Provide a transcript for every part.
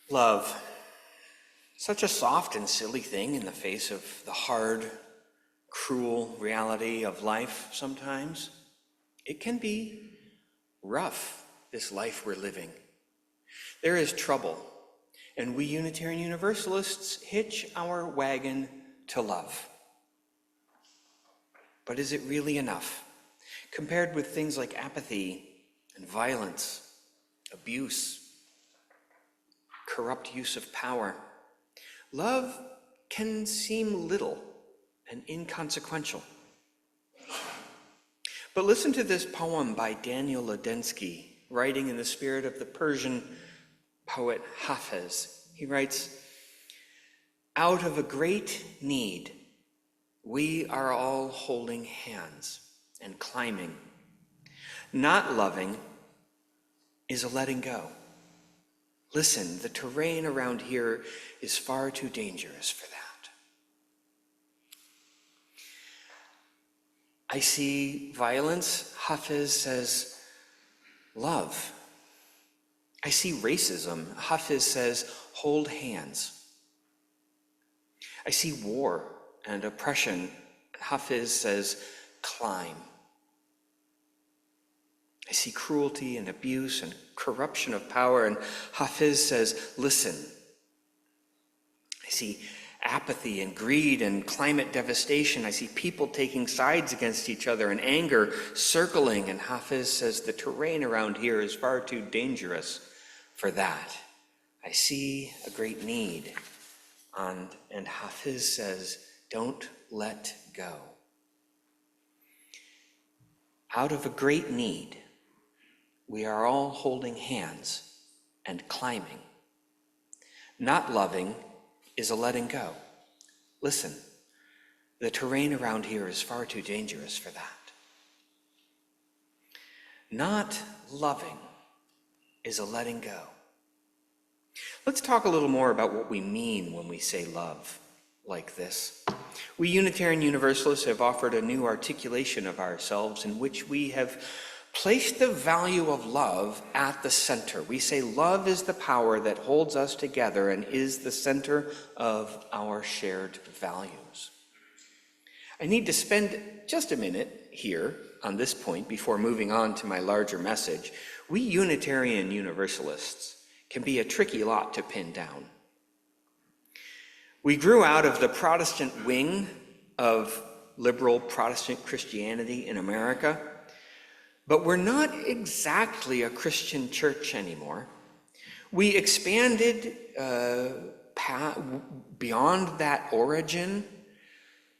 Love, such a soft and silly thing in the face of the hard, cruel reality of life sometimes. It can be rough, this life we're living. There is trouble, and we Unitarian Universalists hitch our wagon to love. But is it really enough? Compared with things like apathy and violence, abuse, corrupt use of power, love can seem little and inconsequential. But listen to this poem by Daniel Ladensky, writing in the spirit of the Persian poet Hafez. He writes, "Out of a great need, we are all holding hands and climbing. Not loving is a letting go. Listen, the terrain around here is far too dangerous for that." I see violence, Hafez says, love. I see racism, Hafez says, hold hands. I see war and oppression, Hafez says, climb. I see cruelty and abuse and corruption of power, and Hafez says, listen. I see apathy and greed and climate devastation. I see people taking sides against each other and anger circling, and Hafez says the terrain around here is far too dangerous for that. I see a great need, and Hafez says, don't let go. Out of a great need, we are all holding hands and climbing. Not loving is a letting go. Listen, the terrain around here is far too dangerous for that. Not loving is a letting go. Let's talk a little more about what we mean when we say love like this. We Unitarian Universalists have offered a new articulation of ourselves in which we have placed the value of love at the center. We say love is the power that holds us together and is the center of our shared values. I need to spend just a minute here on this point before moving on to my larger message. We Unitarian Universalists can be a tricky lot to pin down. We grew out of the Protestant wing of liberal Protestant Christianity in America, but we're not exactly a Christian church anymore. We expanded beyond that origin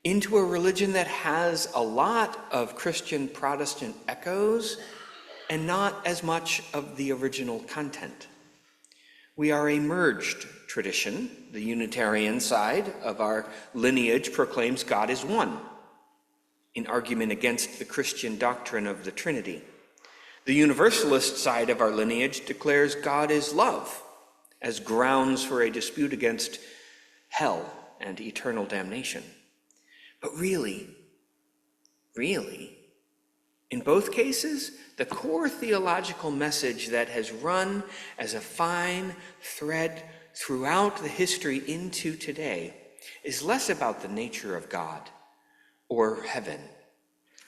into a religion that has a lot of Christian Protestant echoes and not as much of the original content. We are a merged tradition. The Unitarian side of our lineage proclaims God is one, in argument against the Christian doctrine of the Trinity. The Universalist side of our lineage declares God is love, as grounds for a dispute against hell and eternal damnation. But really, in both cases, the core theological message that has run as a fine thread throughout the history into today is less about the nature of God or heaven,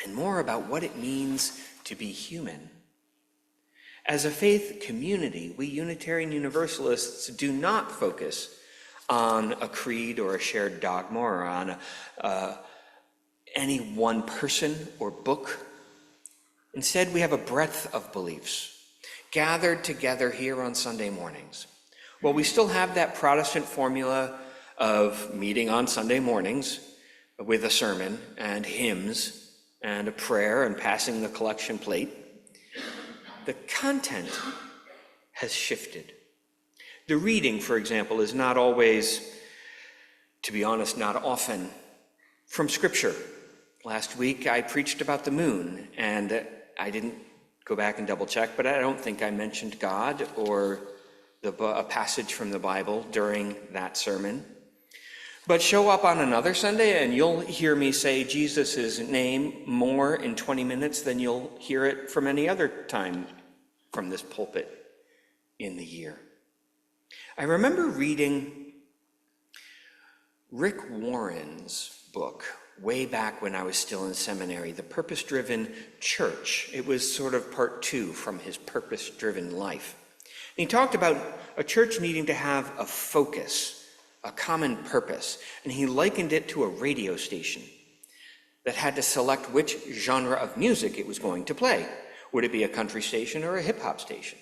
and more about what it means to be human. As a faith community, we Unitarian Universalists do not focus on a creed or a shared dogma or on any one person or book. Instead, we have a breadth of beliefs gathered together here on Sunday mornings. While we still have that Protestant formula of meeting on Sunday mornings with a sermon and hymns and a prayer and passing the collection plate, the content has shifted. The reading, for example, is not always, to be honest, not often from Scripture. Last week I preached about the moon, and I didn't go back and double check, but I don't think I mentioned God or a passage from the Bible during that sermon. But show up on another Sunday and you'll hear me say Jesus' name more in 20 minutes than you'll hear it from any other time from this pulpit in the year. I remember reading Rick Warren's book way back when I was still in seminary, The Purpose-Driven Church. It was sort of part 2 from his purpose-driven life. And he talked about a church needing to have a focus, a common purpose, and he likened it to a radio station that had to select which genre of music it was going to play. Would it be a country station or a hip-hop station?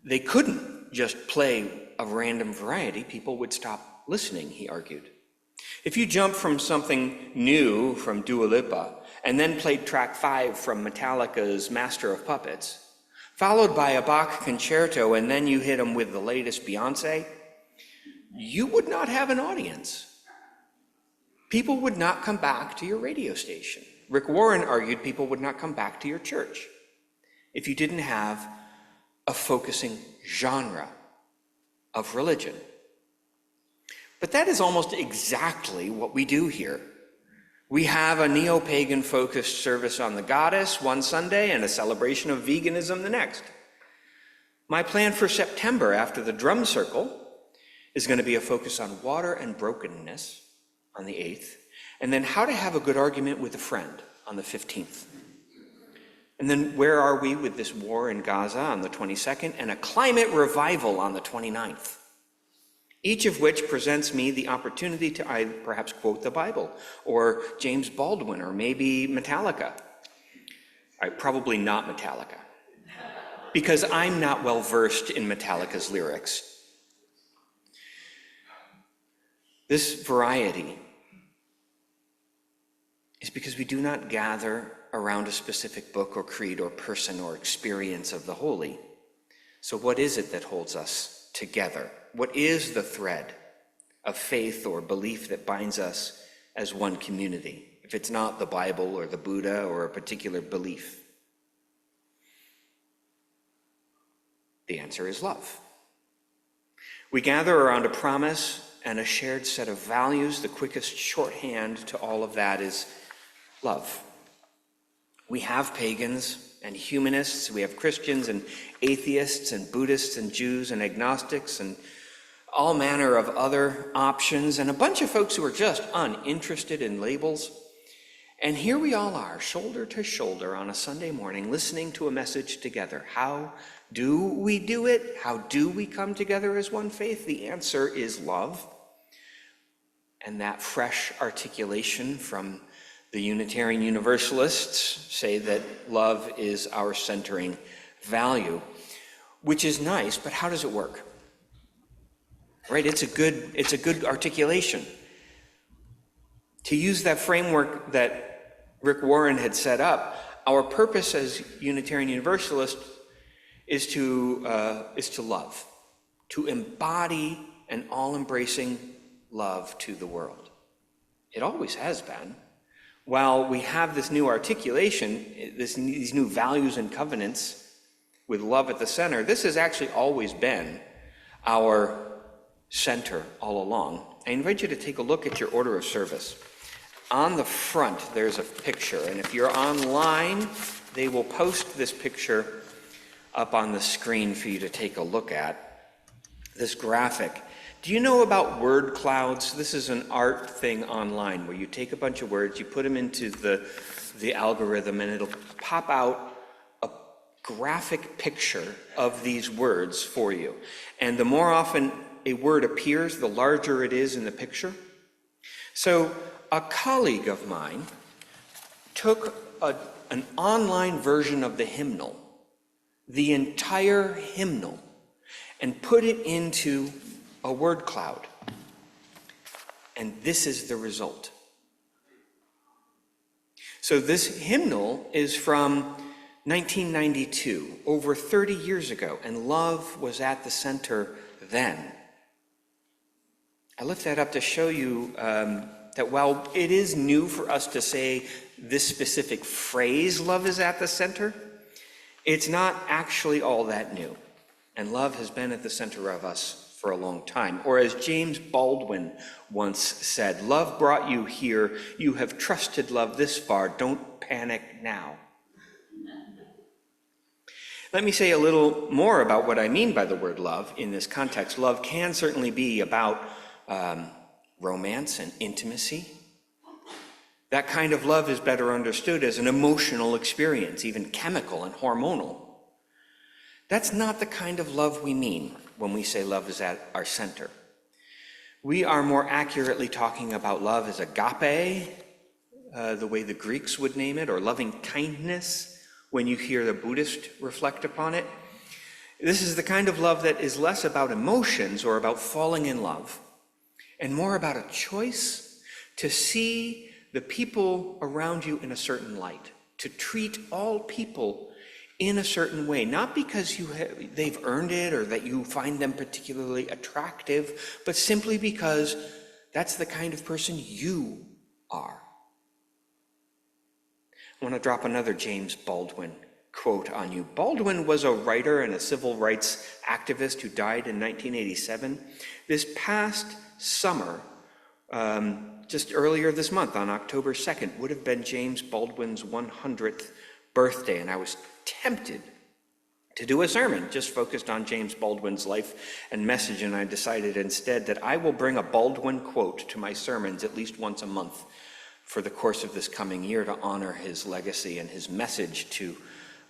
They couldn't just play a random variety. People would stop listening, he argued. If you jump from something new from Dua Lipa and then played track 5 from Metallica's Master of Puppets, followed by a Bach concerto, and then you hit them with the latest Beyonce, you would not have an audience. People would not come back to your radio station. Rick Warren argued people would not come back to your church if you didn't have a focusing genre of religion. But that is almost exactly what we do here. We have a neo-pagan focused service on the goddess one Sunday and a celebration of veganism the next. My plan for September after the drum circle is going to be a focus on water and brokenness on the 8th, and then how to have a good argument with a friend on the 15th. And then where are we with this war in Gaza on the 22nd and a climate revival on the 29th? Each of which presents me the opportunity to either perhaps quote the Bible or James Baldwin or maybe Metallica. Probably not Metallica, because I'm not well versed in Metallica's lyrics. This variety is because we do not gather around a specific book or creed or person or experience of the holy. So what is it that holds us together? What is the thread of faith or belief that binds us as one community, if it's not the Bible or the Buddha or a particular belief? The answer is love. We gather around a promise and a shared set of values. The quickest shorthand to all of that is love. We have pagans and humanists, we have Christians and atheists and Buddhists and Jews and agnostics and all manner of other options, and a bunch of folks who are just uninterested in labels. And here we all are, shoulder to shoulder on a Sunday morning, listening to a message together. How do we do it? How do we come together as one faith? The answer is love. And that fresh articulation from the Unitarian Universalists say that love is our centering value, which is nice, but how does it work? Right? It's a good articulation. To use that framework that Rick Warren had set up, our purpose as Unitarian Universalists is to love, to embody an all-embracing love to the world. It always has been. While we have this new articulation, these new values and covenants with love at the center, this has actually always been our center all along. I invite you to take a look at your order of service. On the front, there's a picture, and if you're online, they will post this picture up on the screen for you to take a look at. This graphic. Do you know about word clouds? This is an art thing online where you take a bunch of words, you put them into the algorithm, and it'll pop out a graphic picture of these words for you. And the more often a word appears, the larger it is in the picture. So a colleague of mine took an online version of the hymnal, the entire hymnal, and put it into a word cloud. And this is the result. So this hymnal is from 1992, over 30 years ago, and love was at the center then. I lift that up to show you that while it is new for us to say this specific phrase, love is at the center, it's not actually all that new. And love has been at the center of us for a long time. Or as James Baldwin once said, love brought you here. You have trusted love this far. Don't panic now. Let me say a little more about what I mean by the word love in this context. Love can certainly be about romance and intimacy. That kind of love is better understood as an emotional experience, even chemical and hormonal. That's not the kind of love we mean when we say love is at our center. We are more accurately talking about love as agape, the way the Greeks would name it, or loving kindness when you hear the Buddhist reflect upon it. This is the kind of love that is less about emotions or about falling in love, and more about a choice to see the people around you in a certain light, to treat all people in a certain way, not because they've earned it or that you find them particularly attractive, but simply because that's the kind of person you are. I want to drop another James Baldwin quote on you. Baldwin was a writer and a civil rights activist who died in 1987. This past summer, just earlier this month, on October 2nd, would have been James Baldwin's 100th birthday, and I was tempted to do a sermon just focused on James Baldwin's life and message, and I decided instead that I will bring a Baldwin quote to my sermons at least once a month for the course of this coming year to honor his legacy and his message to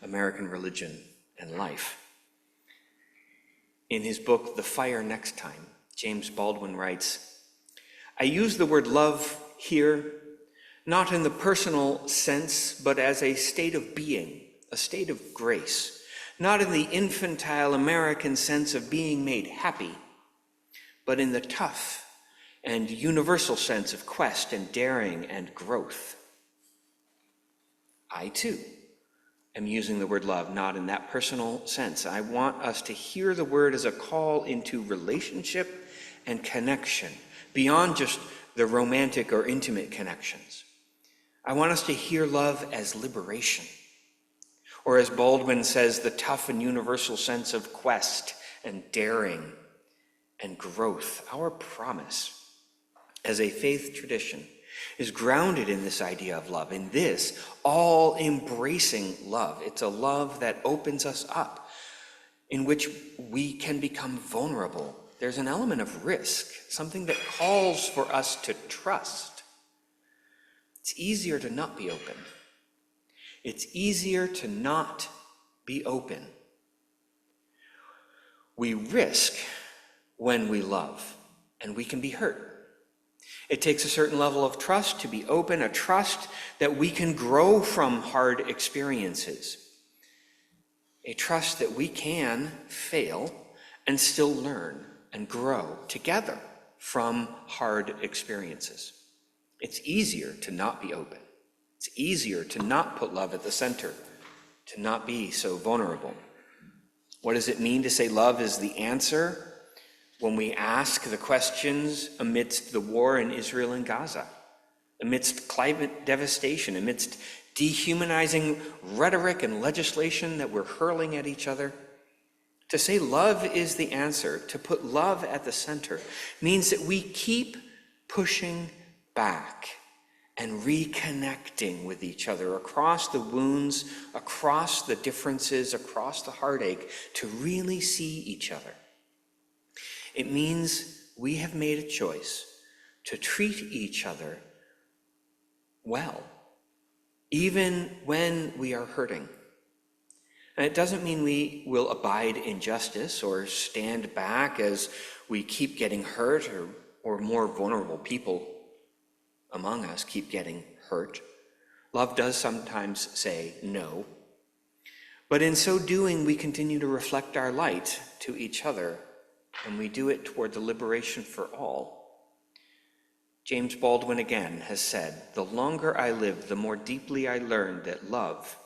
American religion and life. In his book, The Fire Next Time, James Baldwin writes, "I use the word love here not in the personal sense, but as a state of being, a state of grace, not in the infantile American sense of being made happy, but in the tough and universal sense of quest and daring and growth. I, too, am using the word love not in that personal sense. I want us to hear the word as a call into relationship and connection, beyond just the romantic or intimate connections. I want us to hear love as liberation, or as Baldwin says, the tough and universal sense of quest and daring and growth. Our promise as a faith tradition is grounded in this idea of love, in this all-embracing love. It's a love that opens us up, in which we can become vulnerable. There's an element of risk, something that calls for us to trust. It's easier to not be open. It's easier to not be open. We risk when we love, and we can be hurt. It takes a certain level of trust to be open, a trust that we can grow from hard experiences, a trust that we can fail and still learn and grow together from hard experiences. It's easier to not be open. It's easier to not put love at the center, to not be so vulnerable. What does it mean to say love is the answer when we ask the questions amidst the war in Israel and Gaza, amidst climate devastation, amidst dehumanizing rhetoric and legislation that we're hurling at each other? To say love is the answer, to put love at the center, means that we keep pushing back and reconnecting with each other across the wounds, across the differences, across the heartache, to really see each other. It means we have made a choice to treat each other well, even when we are hurting. And it doesn't mean we will abide in justice or stand back as we keep getting hurt, or more vulnerable people among us keep getting hurt. Love does sometimes say no, but in so doing, we continue to reflect our light to each other, and we do it toward the liberation for all. James Baldwin again has said, "The longer I live, the more deeply I learn that love,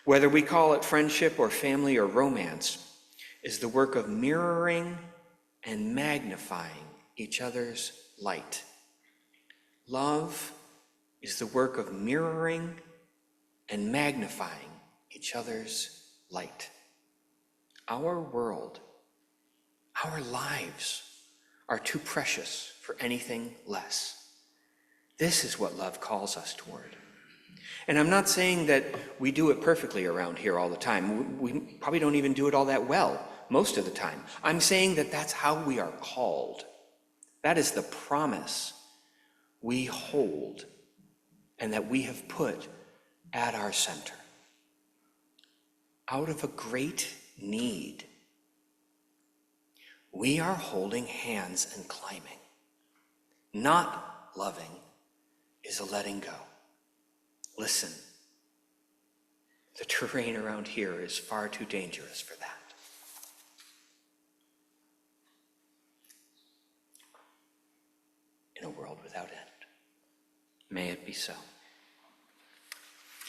whether we call it friendship or family or romance, is the work of mirroring and magnifying each other's light." Love is the work of mirroring and magnifying each other's light. Our world, our lives are too precious for anything less. This is what love calls us toward. And I'm not saying that we do it perfectly around here all the time. We probably don't even do it all that well most of the time. I'm saying that that's how we are called. That is the promise we hold and that we have put at our center. Out of a great need, we are holding hands and climbing. Not loving is a letting go. Listen, the terrain around here is far too dangerous for that. In a world without end. May it be so.